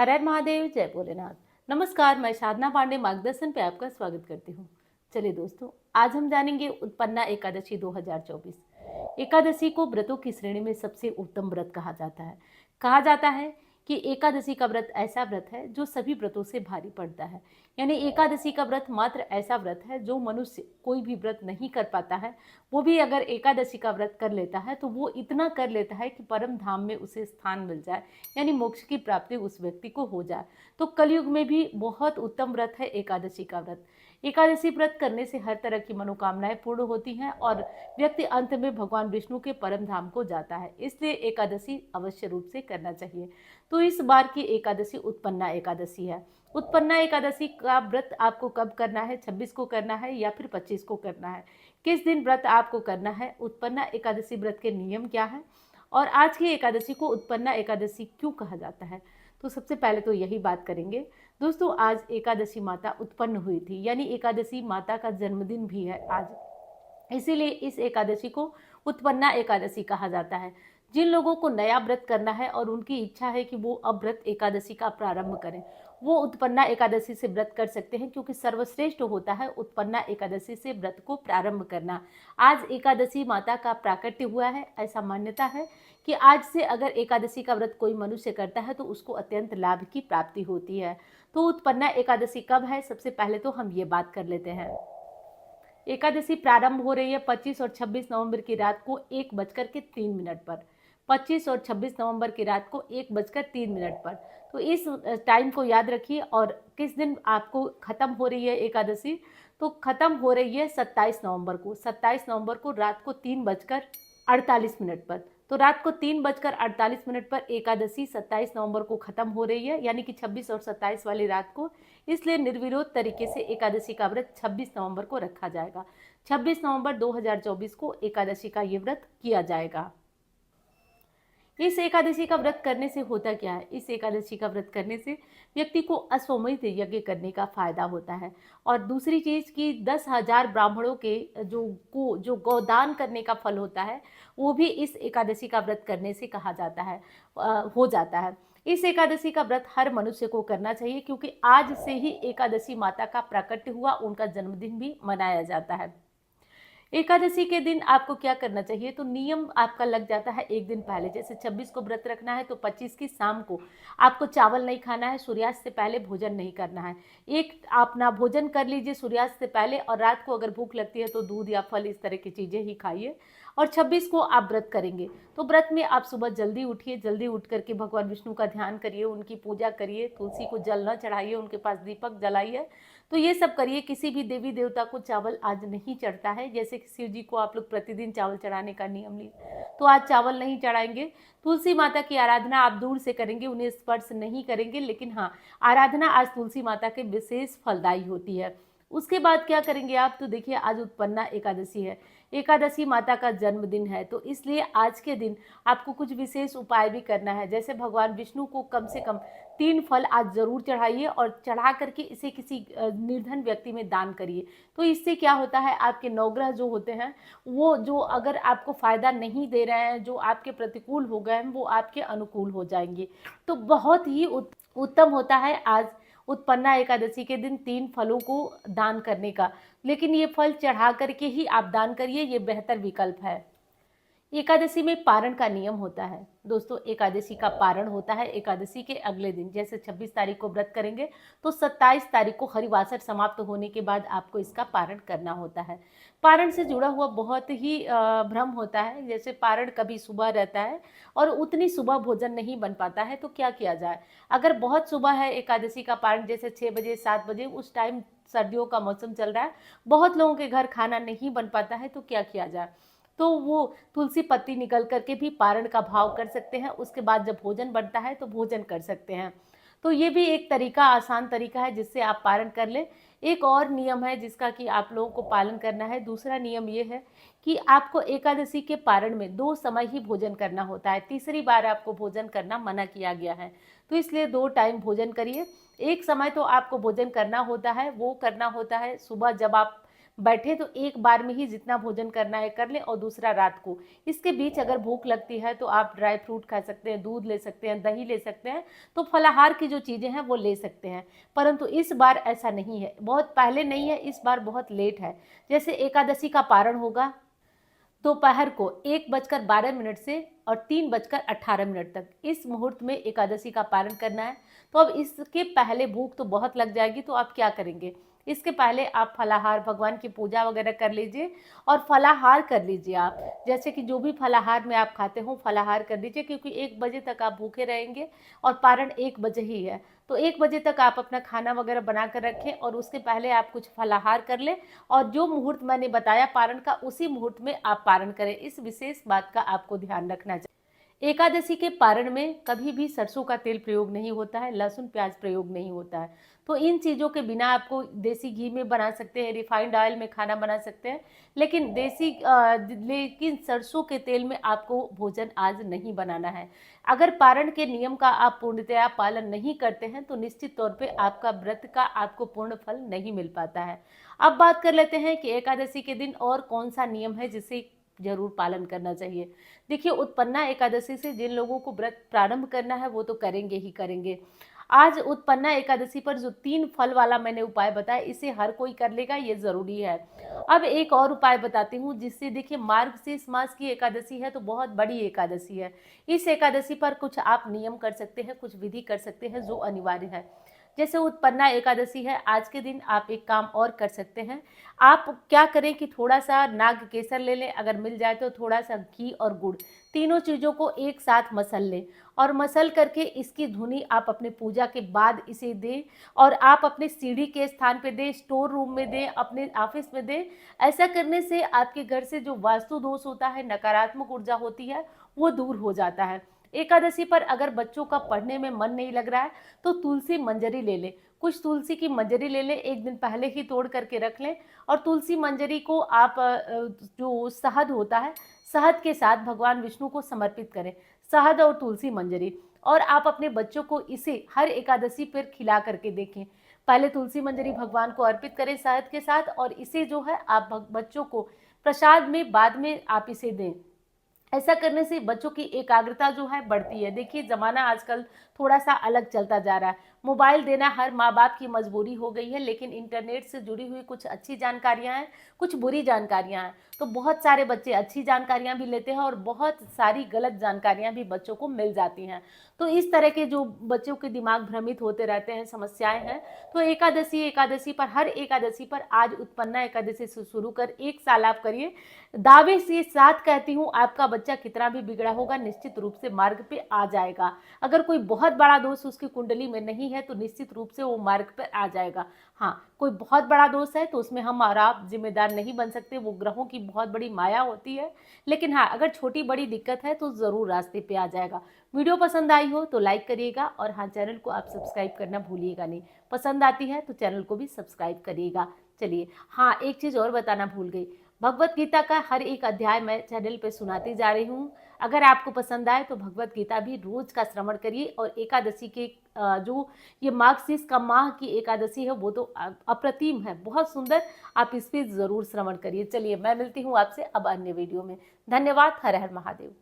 हर हर महादेव, जय भोलेनाथ। नमस्कार, मैं साधना पांडे मार्गदर्शन पे आपका स्वागत करती हूँ। चलिए दोस्तों, आज हम जानेंगे उत्पन्ना एकादशी 2024। एकादशी को व्रतों की श्रेणी में सबसे उत्तम व्रत कहा जाता है। कहा जाता है कि एकादशी का व्रत ऐसा व्रत है जो सभी व्रतों से भारी पड़ता है। यानी एकादशी का व्रत मात्र ऐसा व्रत है जो मनुष्य कोई भी व्रत नहीं कर पाता है, वो भी अगर एकादशी का व्रत कर लेता है तो वो इतना कर लेता है कि परम धाम में उसे स्थान मिल जाए, यानी मोक्ष की प्राप्ति उस व्यक्ति को हो जाए। तो कलयुग में भी बहुत उत्तम व्रत है एकादशी का व्रत। एकादशी व्रत करने से हर तरह की मनोकामनाएं पूर्ण होती हैं और व्यक्ति अंत में भगवान विष्णु के परम धाम को जाता है। इसलिए एकादशी अवश्य रूप से करना चाहिए। तो इस बार की एकादशी उत्पन्ना एकादशी है। उत्पन्ना एकादशी का व्रत आपको कब करना है? 26 को करना है या फिर 25 को करना है? किस दिन व्रत आपको करना है? उत्पन्ना एकादशी व्रत के नियम क्या है और आज की एकादशी को उत्पन्ना एकादशी क्यों कहा जाता है? तो सबसे पहले तो यही बात करेंगे। दोस्तों, आज एकादशी माता उत्पन्न हुई थी, यानी एकादशी माता का जन्मदिन भी है आज। इसीलिए इस एकादशी को उत्पन्ना एकादशी कहा जाता है। जिन लोगों को नया व्रत करना है और उनकी इच्छा है कि वो अब व्रत एकादशी का प्रारंभ करें, वो उत्पन्ना एकादशी से व्रत कर सकते हैं, क्योंकि सर्वश्रेष्ठ होता है उत्पन्ना एकादशी से व्रत को प्रारंभ करना। आज एकादशी माता का प्राकट्य हुआ है। ऐसा मान्यता है कि आज से अगर एकादशी का व्रत कोई मनुष्य करता है तो उसको अत्यंत लाभ की प्राप्ति होती है। तो उत्पन्ना एकादशी कब है? सबसे पहले तो हम ये बात कर लेते हैं। एकादशी प्रारंभ हो रही है 25 और 26 नवंबर की रात को 1:03 पर। 25 और 26 नवंबर की रात को 1:03 पर। तो इस टाइम को याद रखिए। और किस दिन आपको खत्म हो रही है एकादशी? तो खत्म हो रही है 27 नवंबर को। 27 नवंबर को रात को 3:48 पर। तो रात को 3:48 पर एकादशी 27 नवंबर को खत्म हो रही है, यानी कि 26 और 27 वाली रात को। इसलिए निर्विरोध तरीके से एकादशी का व्रत 26 नवंबर को रखा जाएगा। 26 नवंबर 2024 को एकादशी का ये व्रत किया जाएगा। इस एकादशी का व्रत करने से होता क्या है? इस एकादशी का व्रत करने से व्यक्ति को अश्वमेध यज्ञ करने का फायदा होता है। और दूसरी चीज कि 10,000 ब्राह्मणों के जो गौदान करने का फल होता है, वो भी इस एकादशी का व्रत करने से कहा जाता है, हो जाता है। इस एकादशी का व्रत हर मनुष्य को करना चाहिए, क्योंकि आज से ही एकादशी माता का प्राकट्य हुआ, उनका जन्मदिन भी मनाया जाता है। एकादशी के दिन आपको क्या करना चाहिए? तो नियम आपका लग जाता है एक दिन पहले। जैसे 26 को व्रत रखना है तो 25 की शाम को आपको चावल नहीं खाना है, सूर्यास्त से पहले भोजन नहीं करना है। एक अपना भोजन कर लीजिए सूर्यास्त से पहले, और रात को अगर भूख लगती है तो दूध या फल इस तरह की चीज़ें ही खाइए। और 26 को आप व्रत करेंगे तो व्रत में आप सुबह जल्दी उठिए, जल्दी उठ करके भगवान विष्णु का ध्यान करिए, उनकी पूजा करिए, तुलसी को जल न चढ़ाइए, उनके पास दीपक जलाइए। तो ये सब करिए। किसी भी देवी देवता को चावल आज नहीं चढ़ता है। जैसे कि शिव जी को आप लोग प्रतिदिन चावल चढ़ाने का नियम लीजिए, तो आज चावल नहीं चढ़ाएंगे। तुलसी माता की आराधना आप दूर से करेंगे, उन्हें स्पर्श नहीं करेंगे, लेकिन हाँ, आराधना आज तुलसी माता के विशेष फलदायी होती है। उसके बाद क्या करेंगे आप? तो देखिए, आज उत्पन्ना एकादशी है, एकादशी माता का जन्मदिन है, तो इसलिए आज के दिन आपको कुछ विशेष उपाय भी करना है। जैसे भगवान विष्णु को कम से कम 3 फल आज जरूर चढ़ाइए, और चढ़ा करके इसे किसी निर्धन व्यक्ति में दान करिए। तो इससे क्या होता है, आपके नवग्रह जो होते हैं, वो जो अगर आपको फायदा नहीं दे रहे हैं, जो आपके प्रतिकूल हो गए हैं, वो आपके अनुकूल हो जाएंगे। तो बहुत ही उत्तम होता है आज उत्पन्ना एकादशी के दिन 3 फलों को दान करने का। लेकिन ये फल चढ़ा करके ही आप दान करिए, ये बेहतर विकल्प है। एकादशी में पारण का नियम होता है। दोस्तों, एकादशी का पारण होता है एकादशी के अगले दिन। जैसे 26 तारीख को व्रत करेंगे तो 27 तारीख को हरिवासर समाप्त होने के बाद आपको इसका पारण करना होता है। पारण से जुड़ा हुआ बहुत ही भ्रम होता है। जैसे पारण कभी सुबह रहता है और उतनी सुबह भोजन नहीं बन पाता है, तो क्या किया जाए? अगर बहुत सुबह है एकादशी का पारण, जैसे 6 बजे 7 बजे, उस टाइम सर्दियों का मौसम चल रहा है, बहुत लोगों के घर खाना नहीं बन पाता है, तो क्या किया जाए? तो वो तुलसी पत्ती निकल करके भी पारण का भाव कर सकते हैं। उसके बाद जब भोजन बनता है तो भोजन कर सकते हैं। तो ये भी एक तरीका, आसान तरीका है जिससे आप पारण कर लें। एक और नियम है जिसका कि आप लोगों को पालन करना है। दूसरा नियम ये है कि आपको एकादशी के पारण में 2 समय ही भोजन करना होता है। तीसरी बार आपको भोजन करना मना किया गया है। तो इसलिए 2 टाइम भोजन करिए। एक समय तो आपको भोजन करना होता है, वो करना होता है सुबह जब आप बैठे तो एक बार में ही जितना भोजन करना है कर लें, और दूसरा रात को। इसके बीच अगर भूख लगती है तो आप ड्राई फ्रूट खा सकते हैं, दूध ले सकते हैं, दही ले सकते हैं, तो फलाहार की जो चीज़ें हैं वो ले सकते हैं। परंतु इस बार ऐसा नहीं है, बहुत पहले नहीं है, इस बार बहुत लेट है। जैसे एकादशी का पारण होगा दोपहर को 1:12 से और 3:18 तक, इस मुहूर्त में एकादशी का पारण करना है। तो अब इसके पहले भूख तो बहुत लग जाएगी, तो आप क्या करेंगे, इसके पहले आप फलाहार, भगवान की पूजा वगैरह कर लीजिए और फलाहार कर लीजिए। आप जैसे कि जो भी फलाहार में आप खाते हो फलाहार कर लीजिए, क्योंकि 1 बजे तक आप भूखे रहेंगे और पारण 1 बजे ही है। तो 1 बजे तक आप अपना खाना वगैरह बना कर रखें और उसके पहले आप कुछ फलाहार कर लें, और जो मुहूर्त मैंने बताया पारण का, उसी मुहूर्त में आप पारण करें। इस विशेष बात का आपको ध्यान रखना चाहिए। एकादशी के पारण में कभी भी सरसों का तेल प्रयोग नहीं होता है, लहसुन प्याज प्रयोग नहीं होता है। तो इन चीज़ों के बिना आपको देसी घी में बना सकते हैं, रिफाइंड ऑयल में खाना बना सकते हैं, लेकिन लेकिन सरसों के तेल में आपको भोजन आज नहीं बनाना है। अगर पारण के नियम का आप पूर्णतया पालन नहीं करते हैं तो निश्चित तौर पे आपका व्रत का आपको पूर्ण फल नहीं मिल पाता है। अब बात कर लेते हैं कि एकादशी के दिन और कौन सा नियम है जिसे जरूर पालन करना चाहिए। देखिए, उत्पन्ना एकादशी से जिन लोगों को व्रत प्रारंभ करना है वो तो करेंगे ही करेंगे। आज उत्पन्ना एकादशी पर जो 3 फल वाला मैंने उपाय बताया, इसे हर कोई कर लेगा, ये जरूरी है। अब एक और उपाय बताती हूँ जिससे, देखिए, मार्गशीर्ष मास की एकादशी है तो बहुत बड़ी एकादशी है। इस एकादशी पर कुछ आप नियम कर सकते हैं, कुछ विधि कर सकते हैं जो अनिवार्य है। जैसे उत्पन्ना एकादशी है, आज के दिन आप एक काम और कर सकते हैं। आप क्या करें कि थोड़ा सा नाग केसर ले लें, अगर मिल जाए तो थोड़ा सा घी और गुड़, तीनों चीज़ों को एक साथ मसल लें, और मसल करके इसकी धुनी आप अपने पूजा के बाद इसे दें, और आप अपने सीढ़ी के स्थान पे दें, स्टोर रूम में दें, अपने ऑफिस में दें। ऐसा करने से आपके घर से जो वास्तु दोष होता है, नकारात्मक ऊर्जा होती है, वो दूर हो जाता है। एकादशी पर अगर बच्चों का पढ़ने में मन नहीं लग रहा है तो तुलसी मंजरी ले लें, कुछ तुलसी की मंजरी ले लें, एक दिन पहले ही तोड़ करके रख लें, और तुलसी मंजरी को आप जो शहद होता है, शहद के साथ भगवान विष्णु को समर्पित करें, शहद और तुलसी मंजरी। और आप अपने बच्चों को इसे हर एकादशी पर खिला करके देखें। पहले तुलसी मंजरी भगवान को अर्पित करें शहद के साथ, और इसे जो है आप बच्चों को प्रसाद में बाद में आप इसे दें। ऐसा करने से बच्चों की एकाग्रता जो है बढ़ती है। देखिए, ज़माना आजकल थोड़ा सा अलग चलता जा रहा है। मोबाइल देना हर माँ बाप की मजबूरी हो गई है, लेकिन इंटरनेट से जुड़ी हुई कुछ अच्छी जानकारियाँ हैं, कुछ बुरी जानकारियाँ हैं। तो बहुत सारे बच्चे अच्छी जानकारियाँ भी लेते हैं और बहुत सारी गलत जानकारियाँ भी बच्चों को मिल जाती हैं। तो इस तरह के जो बच्चों के दिमाग भ्रमित होते रहते हैं, समस्याएं हैं, तो एकादशी पर, हर एकादशी पर आज उत्पन्ना एकादशी से शुरू कर 1 साल आप करिए। दावे से साथ कहती हूँ, आपका बच्चा कितना भी बिगड़ा होगा निश्चित रूप से मार्ग पे आ जाएगा। अगर कोई बहुत बड़ा दोष उसकी कुंडली में नहीं है तो निश्चित रूप से वो मार्ग पर आ जाएगा। हाँ, कोई बहुत बड़ा दोष है तो उसमें हम और आप जिम्मेदार नहीं बन सकते, वो ग्रहों की बहुत बड़ी माया होती है। लेकिन हाँ, अगर छोटी बड़ी दिक्कत है तो ज़रूर रास्ते पे आ जाएगा। वीडियो पसंद आई हो तो लाइक करिएगा, और हाँ, चैनल को आप सब्सक्राइब करना भूलिएगा नहीं। पसंद आती है तो चैनल को भी सब्सक्राइब करिएगा। चलिए, हाँ, एक चीज़ और बताना भूल गई, भगवत गीता का हर एक अध्याय मैं चैनल पे सुनाती जा रही हूँ। अगर आपको पसंद आए तो भगवत गीता भी रोज का श्रवण करिए। और एकादशी के जो ये मार्गशीर्ष का माह की एकादशी है वो तो अप्रतिम है, बहुत सुंदर, आप इस पर जरूर श्रवण करिए। चलिए, मैं मिलती हूँ आपसे अब अन्य वीडियो में। धन्यवाद। हर हर महादेव।